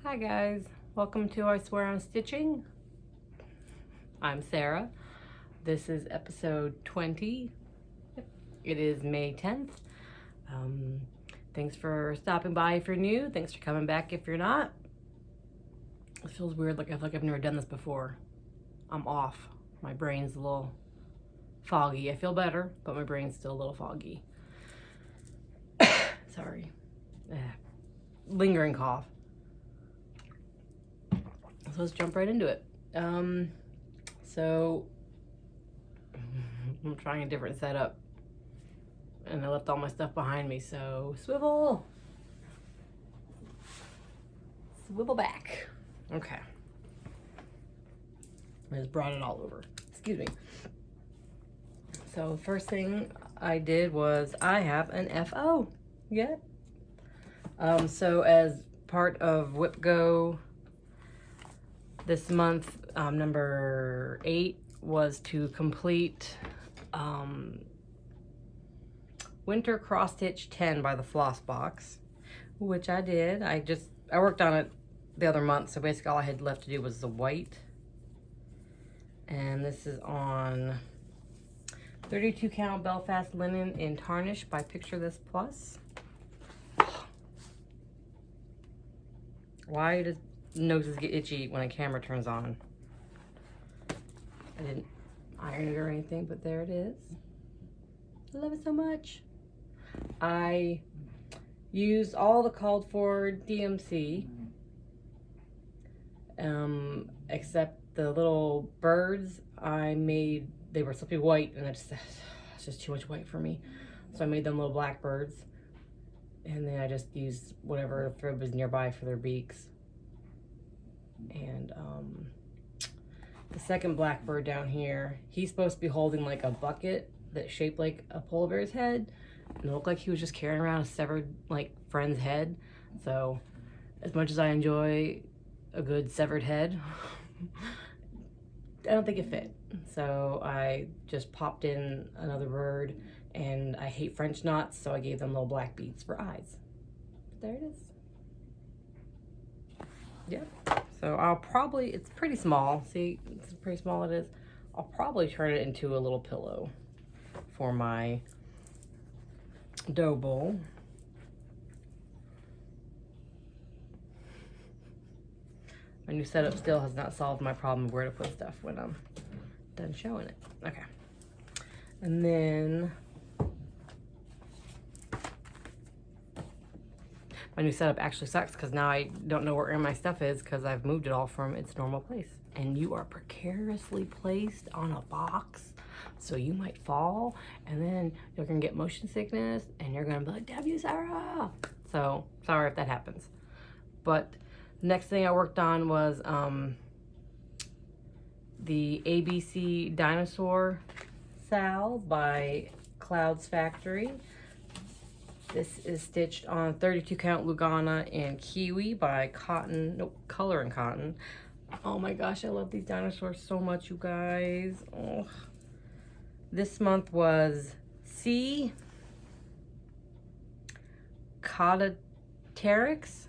Hi guys, welcome to I Swear I'm Stitching. I'm Sarah. This is episode 20. It is May 10th. Thanks for stopping by if you're new. Thanks for coming back if you're not. It feels weird, like I feel like I've never done this before. I'm off. My brain's a little foggy. I feel better, but my brain's still a little foggy. Sorry. Lingering cough. So let's jump right into it. So I'm trying a different setup and I left all my stuff behind me, so swivel back. Okay, I just brought it all over, excuse me. So first thing I did was I have an FO. Yep. So as part of WIPGO this month, number 8 was to complete Winter Cross Stitch 10 by the Floss Box, which I did. I worked on it the other month, so basically all I had left to do was the white. And this is on 32 count Belfast linen in tarnish by Picture This Plus. Why does noses get itchy when a camera turns on? I didn't iron it or anything, but there it is. I love it so much. I used all the called for DMC, except the little birds I made. They were supposed to be white, and it's just too much white for me. So I made them little black birds, and then I just used whatever thread was nearby for their beaks. And the second blackbird down here, he's supposed to be holding like a bucket that's shaped like a polar bear's head, and it looked like he was just carrying around a severed like friend's head. So as much as I enjoy a good severed head, I don't think it fit. So I just popped in another bird, and I hate French knots, so I gave them little black beads for eyes. But there it is. Yep. So I'll probably, it's pretty small. See, it's pretty small it is. I'll probably turn it into a little pillow for my dough bowl. My new setup still has not solved my problem of where to put stuff when I'm done showing it. Okay. And then my new setup actually sucks because now I don't know where my stuff is because I've moved it all from its normal place. And you are precariously placed on a box, so you might fall, and then you're gonna get motion sickness, and you're gonna be like, "Damn you, Sarah!" So sorry if that happens. But the next thing I worked on was the ABC Dinosaur Sal by Clouds Factory. This is stitched on 32 count Lugana and Kiwi by Color and Cotton. Oh my gosh, I love these dinosaurs so much, you guys. Oh. This month was C. Caudateryx,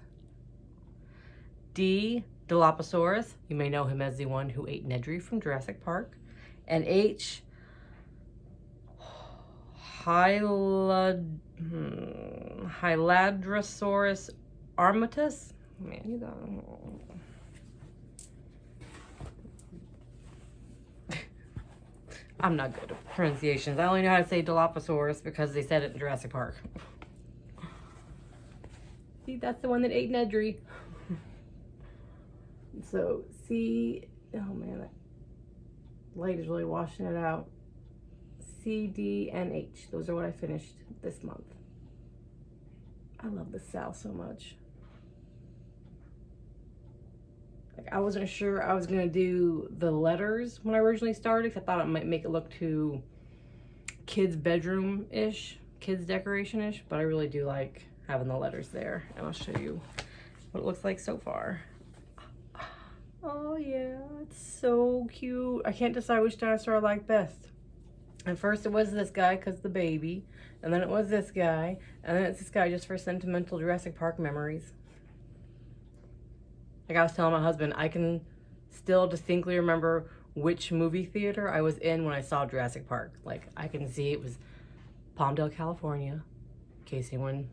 D. Dilophosaurus, you may know him as the one who ate Nedry from Jurassic Park, and H. Hyladrosaurus armatus. Man, you got. I'm not good at pronunciations. I only know how to say Dilophosaurus because they said it in Jurassic Park. See, that's the one that ate Nedry. So C. Oh man, that light is really washing it out. C, D, and H. Those are what I finished this month. I love the Sal so much. Like, I wasn't sure I was gonna do the letters when I originally started because I thought it might make it look too kids' bedroom-ish, kids' decoration-ish, but I really do like having the letters there, and I'll show you what it looks like so far. Oh yeah, it's so cute. I can't decide which dinosaur I like best. At first it was this guy because the baby, and then it was this guy, and then it's this guy just for sentimental Jurassic Park memories. Like I was telling my husband, I can still distinctly remember which movie theater I was in when I saw Jurassic Park. Like I can see it was Palmdale, California, in case anyone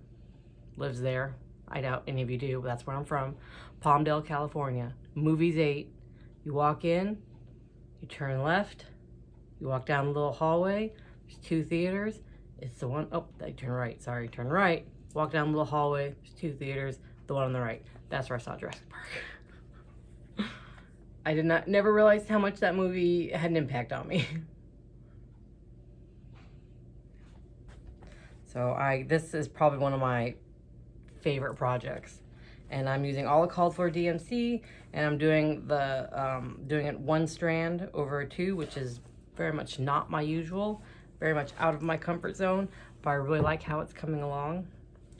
lives there. I doubt any of you do, but that's where I'm from. Palmdale, California. Movies 8. You walk in, you turn left, you walk down the little hallway. There's 2 theaters. It's the one, oh, I turn right, sorry, turn right. Walk down the little hallway, there's 2 theaters, the one on the right. That's where I saw Jurassic Park. I never realized how much that movie had an impact on me. So this is probably one of my favorite projects. And I'm using all the called for DMC, and I'm doing doing it 1 strand over 2, which is very much not my usual, very much out of my comfort zone, but I really like how it's coming along.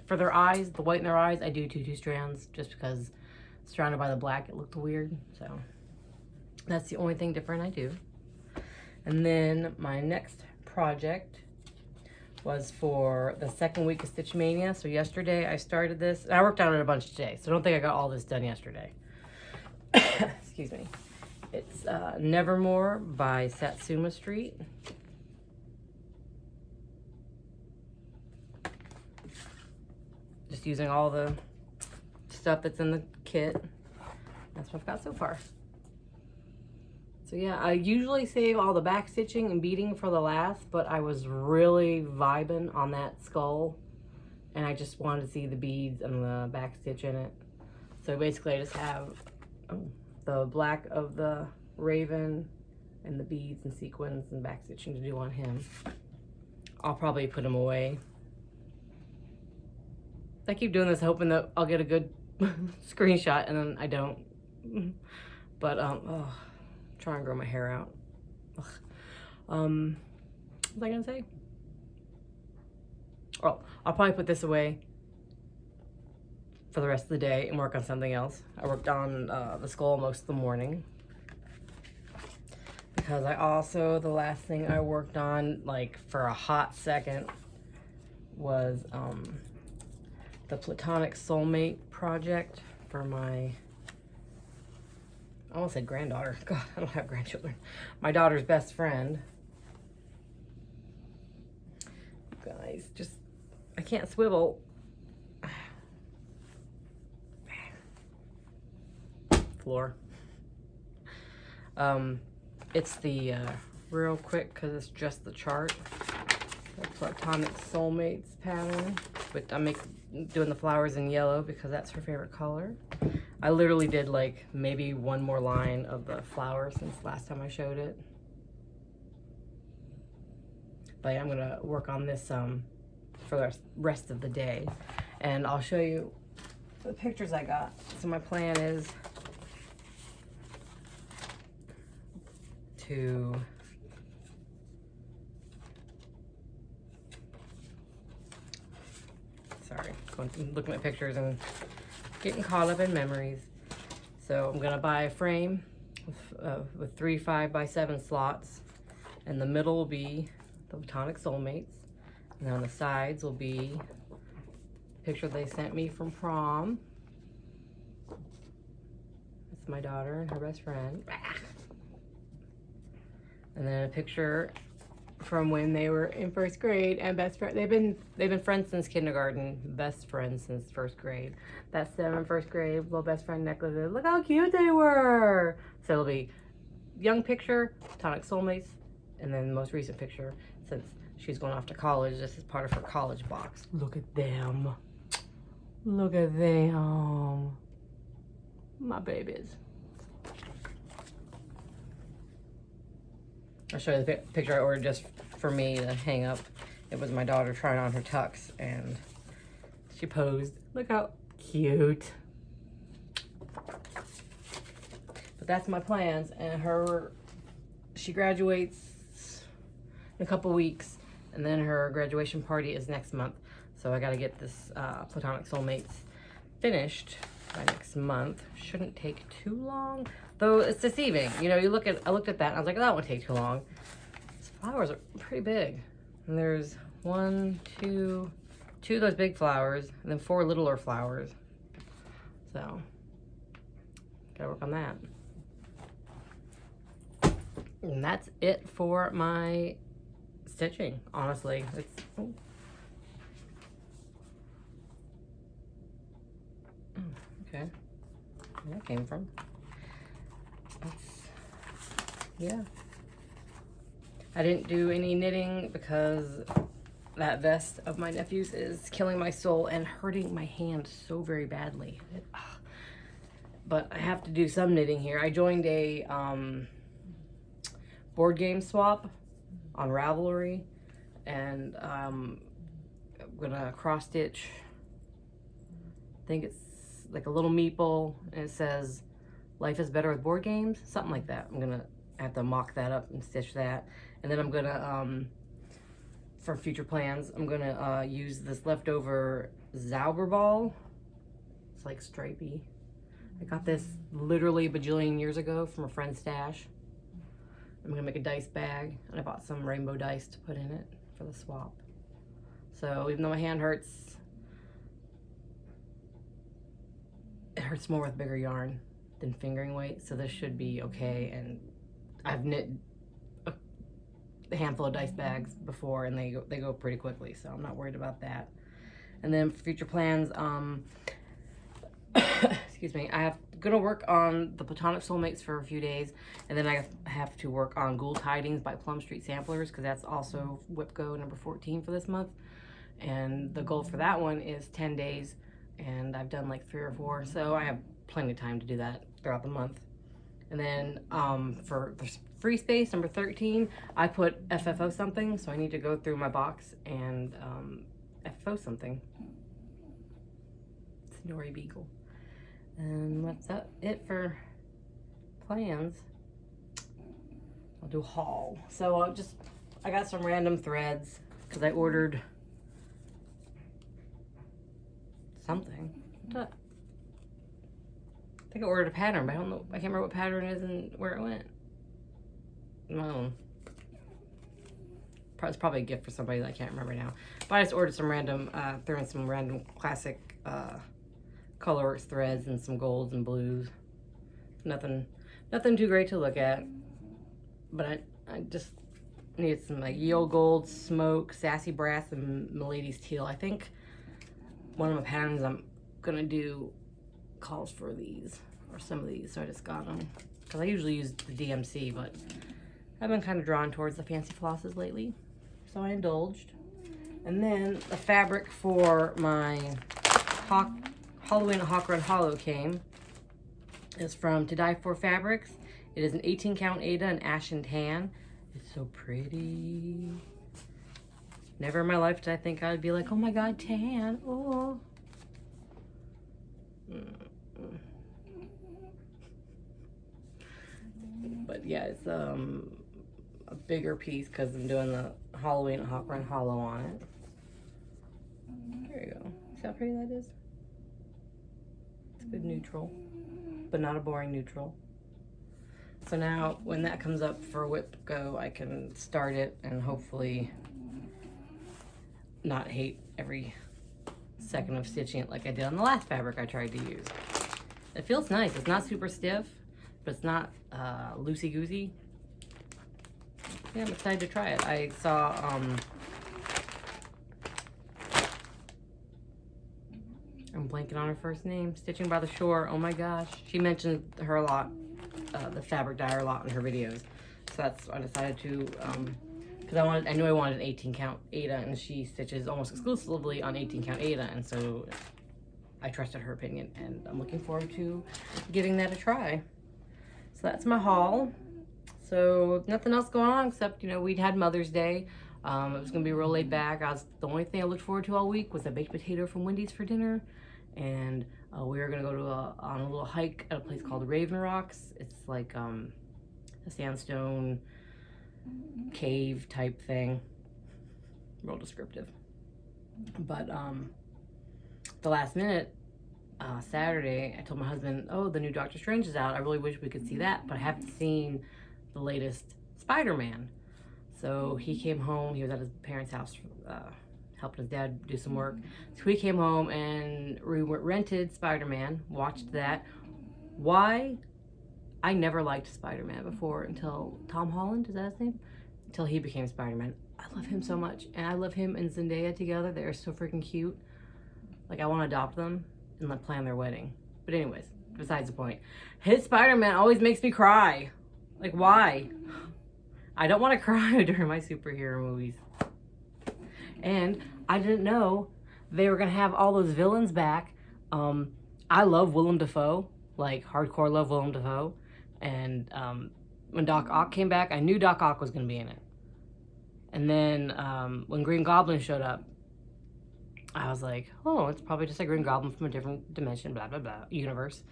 For their eyes, the white in their eyes, I do 2 strands just because surrounded by the black, it looked weird. So that's the only thing different I do. And then my next project was for the 2nd week of Stitch Mania. So yesterday I started this. And I worked on it a bunch today, so don't think I got all this done yesterday. Excuse me. It's Nevermoor by Satsuma Street. Just using all the stuff that's in the kit. That's what I've got so far. So yeah, I usually save all the back stitching and beading for the last, but I was really vibing on that skull, and I just wanted to see the beads and the back stitch in it. So basically I just have the black of the raven and the beads and sequins and back stitching to do on him. I'll probably put him away. I keep doing this hoping that I'll get a good screenshot, and then I don't. But oh, try and grow my hair out. Ugh. What was I gonna say? Oh, I'll probably put this away for the rest of the day and work on something else. I worked on the skull most of the morning, because the last thing I worked on, like for a hot second, was the Platonic Soulmate project for my, I almost said granddaughter. God, I don't have grandchildren. My daughter's best friend. Guys, just, I can't swivel. Floor. It's the, real quick, because it's just the chart. The Platonic Soulmates pattern. But I'm doing the flowers in yellow because that's her favorite color. I literally did like maybe 1 more line of the flower since last time I showed it. But yeah, I'm gonna work on this for the rest of the day, and I'll show you the pictures I got. So my plan is to looking at pictures and getting caught up in memories. So I'm gonna buy a frame with 3 5x7 slots, and the middle will be the Platonic Soulmates, and on the sides will be a picture they sent me from prom. That's my daughter and her best friend. And then a picture from when they were in 1st grade and best friend. They've been friends since kindergarten, best friends since 1st grade. That's them in 1st grade, little best friend necklaces. Look how cute they were. So it'll be young picture, Platonic Soulmates, and then the most recent picture since she's going off to college. This is part of her college box. Look at them. Look at them. My babies. I'll show you the picture I ordered just for me to hang up. It was my daughter trying on her tux, and she posed. Look how cute. But that's my plans, and she graduates in a couple weeks, and then her graduation party is next month. So I gotta get this Platonic Soulmates finished by next month. Shouldn't take too long. Though it's deceiving, you know. I looked at that and I was like, that won't take too long. These flowers are pretty big, and there's 1, 2 of those big flowers, and then 4 littler flowers. So Gotta work on that. And that's it for my stitching, honestly. It's, oh. Okay. Where that came from. Yeah. I didn't do any knitting because that vest of my nephew's is killing my soul and hurting my hand so very badly. But I have to do some knitting here. I joined a board game swap on Ravelry, and I'm gonna cross stitch. I think it's like a little meeple, and it says "Life is better with board games," something like that. I'm gonna have to mock that up and stitch that, and then I'm gonna for future plans, I'm gonna use this leftover Zauber ball. It's like stripey. I got this literally a bajillion years ago from a friend's stash. I'm gonna make a dice bag, and I bought some rainbow dice to put in it for the swap. So even though my hand hurts, it hurts more with bigger yarn than fingering weight, so this should be okay. And I've knit a handful of dice bags before, and they go pretty quickly, so I'm not worried about that. And then for future plans, excuse me, gonna work on the Platonic Soulmates for a few days, and then I have to work on Ghoul Tidings by Plum Street Samplers, because that's also WIPGO number 14 for this month. And the goal for that one is 10 days, and I've done like 3 or 4, so I have plenty of time to do that throughout the month. And then for the free space number 13, I put FFO something, so I need to go through my box and FFO something. Snorri Beagle. And that's it for plans. I'll do a haul. So I got some random threads because I ordered something. What's that? I think I ordered a pattern, but I don't know. I can't remember what pattern it is and where it went. No. It's probably a gift for somebody that I can't remember now. But I just ordered some random, threw in some random classic Colorworks threads and some golds and blues. Nothing too great to look at. But I just needed some like Ye Olde Gold, Smoke, Sassy Brass, and Milady's Teal. I think one of my patterns I'm gonna do calls for these, or some of these, so I just got them. Because I usually use the DMC, but I've been kind of drawn towards the fancy flosses lately, so I indulged. And then the fabric for my Halloween Hawk Run Hollow came. It's from To Die For Fabrics. It is an 18 count Ada in Ashen Tan. It's so pretty. Never in my life did I think I'd be like, oh my god, tan, oh. But yeah, it's a bigger piece because I'm doing the Halloween Hawk Run Hollow on it. There you go. See how pretty that is? It's a good neutral, but not a boring neutral. So now when that comes up for WIPGO, I can start it and hopefully not hate every second of stitching it like I did on the last fabric I tried to use. It feels nice. It's not super stiff, but it's not loosey-goosey. Yeah, I'm excited to try it. I saw I'm blanking on her first name. Stitching by the Shore. Oh my gosh. She mentioned her a lot, the fabric dyer a lot in her videos. So that's, I decided to, because I knew I wanted an 18 count Ada, and she stitches almost exclusively on 18 count Ada, and so I trusted her opinion, and I'm looking forward to giving that a try. So that's my haul. So nothing else going on except, you know, we'd had Mother's Day. It was gonna be real laid back. The only thing I looked forward to all week was a baked potato from Wendy's for dinner, and we were gonna go to on a little hike at a place called Raven Rocks. It's like a sandstone cave type thing, real descriptive. But the last minute, Saturday, I told my husband, oh, the new Doctor Strange is out. I really wish we could see that, but I haven't seen the latest Spider-Man. So he came home. He was at his parents' house helping his dad do some work. So he came home and we rented Spider-Man, watched that, Why? I never liked Spider-Man before until Tom Holland, is that his name? Until he became Spider-Man. I love him so much, and I love him and Zendaya together. They are so freaking cute. Like, I want to adopt them and like plan their wedding. But anyways, besides the point. His Spider-Man always makes me cry. Like, why? I don't want to cry during my superhero movies. And I didn't know they were going to have all those villains back. I love Willem Dafoe. Like, hardcore love Willem Dafoe. And when Doc Ock came back, I knew Doc Ock was going to be in it. And then when Green Goblin showed up, I was like, oh, it's probably just a Green Goblin from a different dimension, blah, blah, blah, universe.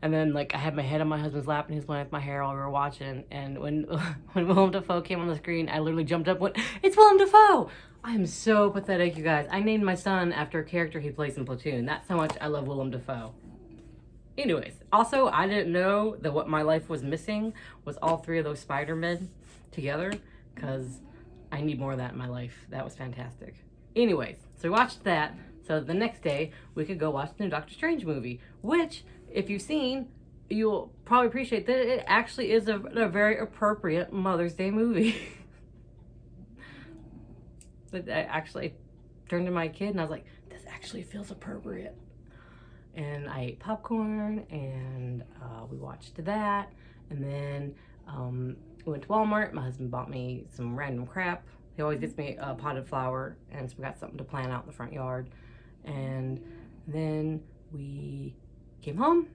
And then, like, I had my head on my husband's lap, and he was playing with my hair while we were watching. And when Willem Dafoe came on the screen, I literally jumped up and went, it's Willem Dafoe! I am so pathetic, you guys. I named my son after a character he plays in Platoon. That's how much I love Willem Dafoe. Anyways, also, I didn't know that what my life was missing was all three of those Spider-Men together, because I need more of that in my life. That was fantastic. Anyways, so we watched that, so the next day we could go watch the new Doctor Strange movie, which, if you've seen, you'll probably appreciate that it actually is a very appropriate Mother's Day movie. But I actually turned to my kid and I was like, this actually feels appropriate. And I ate popcorn, and we watched that, and then we went to Walmart. My husband bought me some random crap. He always gets me a potted flower, and so we got something to plant out in the front yard. And then we came home,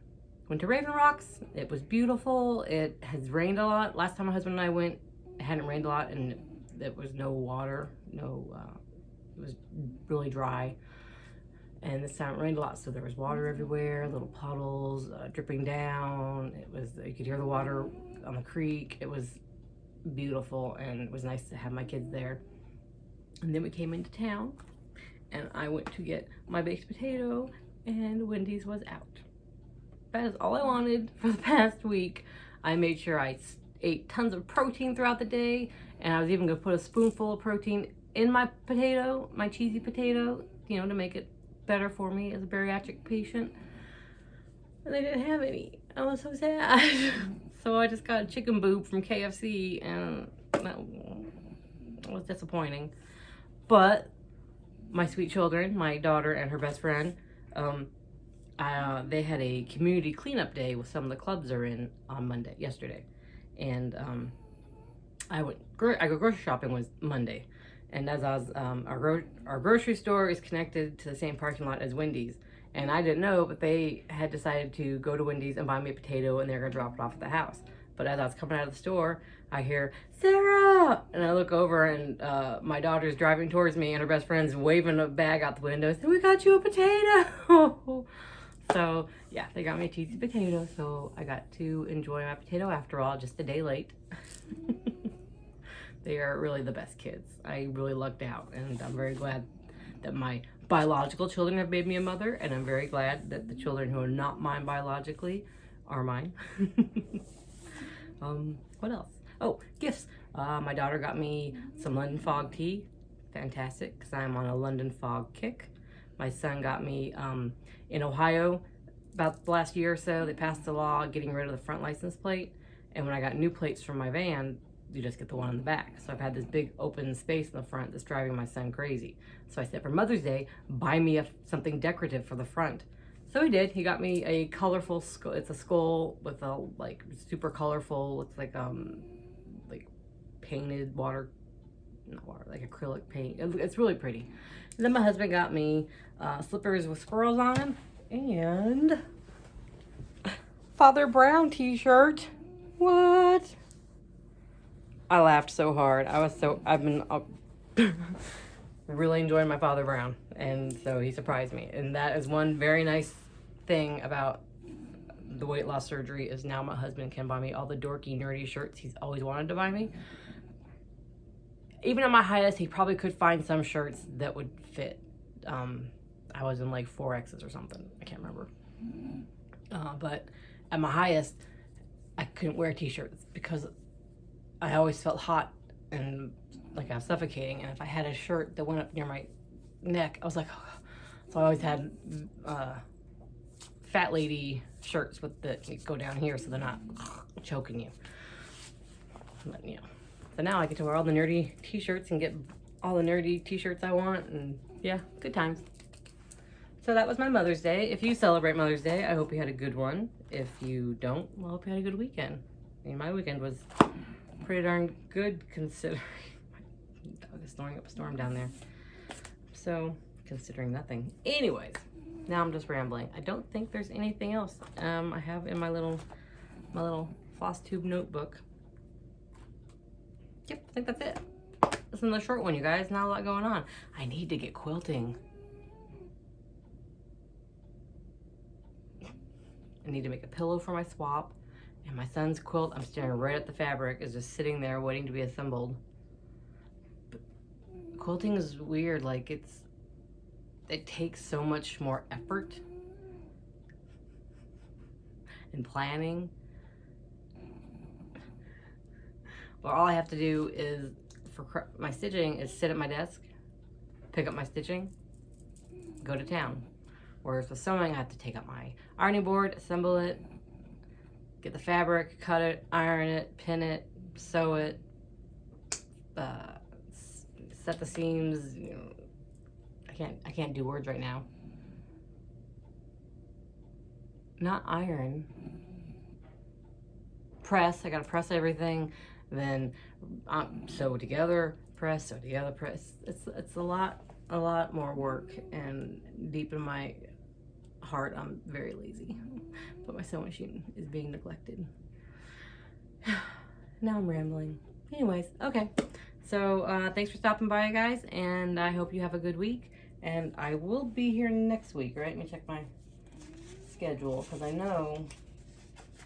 went to Raven Rocks. It was beautiful. It has rained a lot. Last time my husband and I went, it hadn't rained a lot, and there was no water. It was really dry. And this time it rained a lot, so there was water everywhere, little puddles dripping down. You could hear the water on the creek. It was beautiful, and it was nice to have my kids there. And then we came into town, and I went to get my baked potato, and Wendy's was out. That is all I wanted for the past week. I made sure I ate tons of protein throughout the day, and I was even gonna put a spoonful of protein in my potato, my cheesy potato, to make it better for me as a bariatric patient. And they didn't have any. I was so sad. So I just got a chicken boob from KFC, and that was disappointing. But my sweet children, my daughter and her best friend, they had a community cleanup day with some of the clubs they're in on yesterday. And I go grocery shopping was Monday. And as I was, our grocery store is connected to the same parking lot as Wendy's. And I didn't know, but they had decided to go to Wendy's and buy me a potato, and they're going to drop it off at the house. But as I was coming out of the store, I hear, Sarah! And I look over, and my daughter's driving towards me, and her best friend's waving a bag out the window, saying, we got you a potato! So, yeah, they got me a cheesy potato, so I got to enjoy my potato after all, just a day late. They are really the best kids. I really lucked out, and I'm very glad that my biological children have made me a mother, and I'm very glad that the children who are not mine biologically are mine. What else? Oh, gifts. My daughter got me some London Fog tea. Fantastic, because I'm on a London Fog kick. My son got me, in Ohio, about the last year or so, they passed a law getting rid of the front license plate, and when I got new plates for my van, you just get the one in the back. So I've had this big open space in the front that's driving my son crazy. So I said, for Mother's Day, buy me something decorative for the front. So he did. He got me a colorful skull. It's a skull with a super colorful. It's like painted like acrylic paint. It's really pretty. And then my husband got me slippers with squirrels on them and Father Brown t-shirt. What? I laughed so hard. I've been really enjoying my Father Brown, and so he surprised me. And that is one very nice thing about the weight loss surgery, is now my husband can buy me all the dorky, nerdy shirts he's always wanted to buy me. Even at my highest, he probably could find some shirts that would fit. I was in like 4Xs or something. I can't remember. But at my highest, I couldn't wear t-shirts because I always felt hot and like I was suffocating, and if I had a shirt that went up near my neck, I was like, oh. So I always had fat lady shirts with the, go down here so they're not choking you. But, you know, so now I get to wear all the nerdy t-shirts and get all the nerdy t-shirts I want, and yeah, good times. So that was my Mother's Day. If you celebrate Mother's Day, I hope you had a good one. If you don't, well, I hope you had a good weekend. I mean, my weekend was pretty darn good considering my dog is snoring up a storm down there. So, considering nothing. Anyways, now I'm just rambling. I don't think there's anything else I have in my little Flosstube notebook. Yep, I think that's it. This is another short one, you guys. Not a lot going on. I need to get quilting. I need to make a pillow for my swap. And my son's quilt, I'm staring right at the fabric, is just sitting there waiting to be assembled. But quilting is weird. Like, it takes so much more effort and planning. But all I have to do is, for my stitching, is sit at my desk, pick up my stitching, go to town. Whereas with sewing, I have to take out my ironing board, assemble it, get the fabric, cut it, iron it, pin it, sew it, set the seams. You know, I can't do words right now. Not iron. Press. I gotta press everything. Then sew together, press, sew together, press. It's a lot more work, and deep in my heart, I'm very lazy. But my sewing machine is being neglected. Now I'm rambling. Anyways, okay. So thanks for stopping by, guys, and I hope you have a good week. And I will be here next week, right? Let me check my schedule, because I know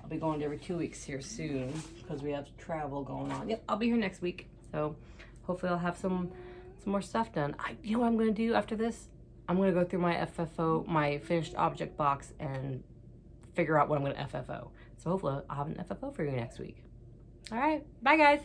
I'll be going to every 2 weeks here soon, because we have travel going on. Yep, I'll be here next week. So hopefully I'll have some more stuff done. You know what I'm going to do after this? I'm going to go through my FFO, my finished object box, and figure out what I'm going to FFO. So hopefully I'll have an FFO for you next week. All right. Bye, guys.